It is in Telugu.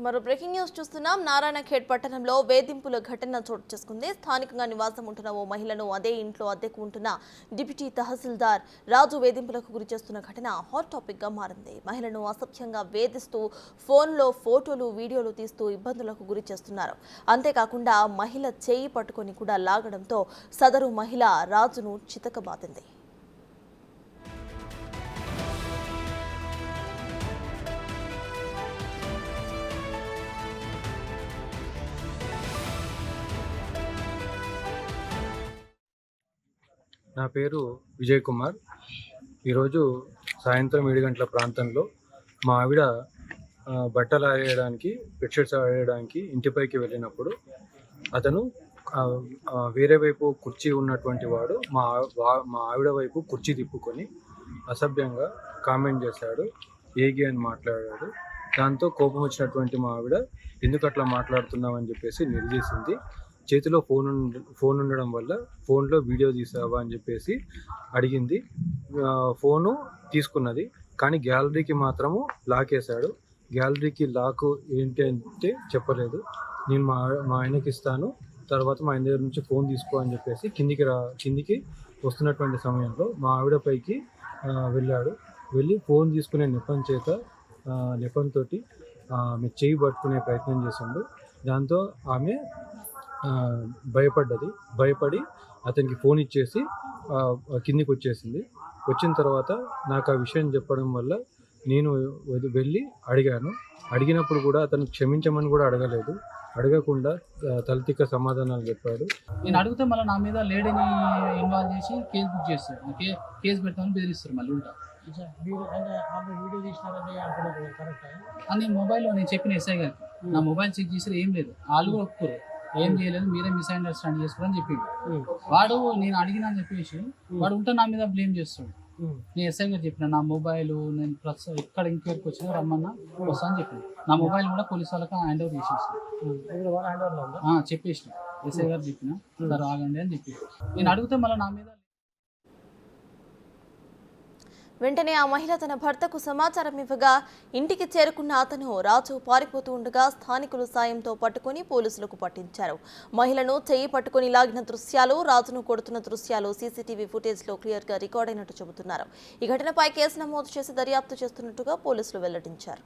మరో బ్రేకింగ్ న్యూస్ చూస్తున్నాం. నారాయణఖేడ్ పట్టణంలో వేధింపుల ఘటన చోటు చేసుకుంది. స్థానికంగా నివాసం ఉంటున్న ఓ మహిళను అదే ఇంట్లో అద్దెకు ఉంటున్న డిప్యూటీ తహసీల్దార్ రాజు వేధింపులకు గురి చేస్తున్న ఘటన హాట్ టాపిక్ గా మారింది. మహిళను అసభ్యంగా వేధిస్తూ ఫోన్లో ఫోటోలు వీడియోలు తీస్తూ ఇబ్బందులకు గురి చేస్తున్నారు. అంతేకాకుండా మహిళ చేయి పట్టుకొని కూడా లాగడంతో సదరు మహిళ రాజును చితకబాదింది. నా పేరు విజయ్ కుమార్. ఈరోజు సాయంత్రం 7 గంటల ప్రాంతంలో మా ఆవిడ బట్టలు ఆరేయడానికి, బెడ్షీట్స్ ఆరేయడానికి ఇంటిపైకి వెళ్ళినప్పుడు అతను వేరే వైపు కుర్చీ ఉన్నటువంటి వాడు మా ఆవిడ వైపు కుర్చీ తిప్పుకొని అసభ్యంగా కామెంట్ చేశాడు, ఏగి అని మాట్లాడాడు. దాంతో కోపం వచ్చినటువంటి మా ఆవిడ ఎందుకు అట్లా మాట్లాడుతున్నామని చెప్పేసి నిలదీసింది. చేతిలో ఫోన్ ఉండడం వల్ల ఫోన్లో వీడియో తీసావా అని చెప్పేసి అడిగింది. ఫోను తీసుకున్నది, కానీ గ్యాలరీకి మాత్రము లాక్ వేశాడు. గ్యాలరీకి లాక్ ఏంటి అంటే చెప్పలేదు. నేను మా ఆయనకి ఇస్తాను, తర్వాత మా ఆయన దగ్గర నుంచి ఫోన్ తీసుకో అని చెప్పేసి కిందికి వస్తున్నటువంటి సమయంలో మా ఆవిడ పైకి వెళ్ళి ఫోన్ తీసుకునే నెపంతో ఆమె చేయి పట్టుకునే ప్రయత్నం చేసిండు. దాంతో ఆమె భయపడి అతనికి ఫోన్ ఇచ్చేసి కిందికి వచ్చేసింది. వచ్చిన తర్వాత నాకు ఆ విషయం చెప్పడం వల్ల నేను వెళ్ళి అడిగినప్పుడు కూడా అతను క్షమించమని కూడా అడగకుండా తలతిక్క సమాధానాలు చెప్పాడు. నేను అడిగితే మళ్ళీ నా మీద లేడీని ఇన్వాల్వ్ చేసి కేసు బుక్ చేస్తారు, కేసు పెడతామని బెదిరిస్తారు. మళ్ళీ ఉంటా అని మొబైల్లో నేను చెప్పిన ఎస్ఐ గారికి నా మొబైల్ చెక్ చేసి ఏం లేదు, వాళ్ళు ఒప్పుకోరు, ఏం చేయలేదు, మీరే మిస్అండర్స్టాండ్ చేసుకోరని చెప్పిండు. వాడు నేను అడిగినా అని చెప్పేసి వాడు ఉంటే నా మీద బ్లేమ్ చేస్తాడు. నేను ఎస్ఐ గారు చెప్పిన నా మొబైల్ నేను ఎక్కడ ఇంక్వైరీకి వచ్చినా రమ్మన్నా వస్తా అని చెప్పిన. నా మొబైల్ కూడా పోలీసు వాళ్ళకి హ్యాండ్ ఓవర్ చెప్పేసిన. ఎస్ఐ గారు చెప్పిన సార్ ఆగండి అని చెప్పి నేను అడిగితే మళ్ళీ నా మీద. వెంటనే ఆ మహిళ తన భర్తకు సమాచారం ఇవ్వగా ఇంటికి చేరుకున్న అతను రాజు పారిపోతూ ఉండగా స్థానికులు సాయంతో పట్టుకుని పోలీసులకు పట్టించారు. మహిళను చెయ్యి పట్టుకుని లాగిన దృశ్యాలు, రాజును కొడుతున్న దృశ్యాలు సీసీటీవీ ఫుటేజ్లో క్లియర్గా రికార్డ్ అయినట్టు చెబుతున్నారు. ఈ ఘటనపై కేసు నమోదు చేసి దర్యాప్తు చేస్తున్నట్టుగా పోలీసులు వెల్లడించారు.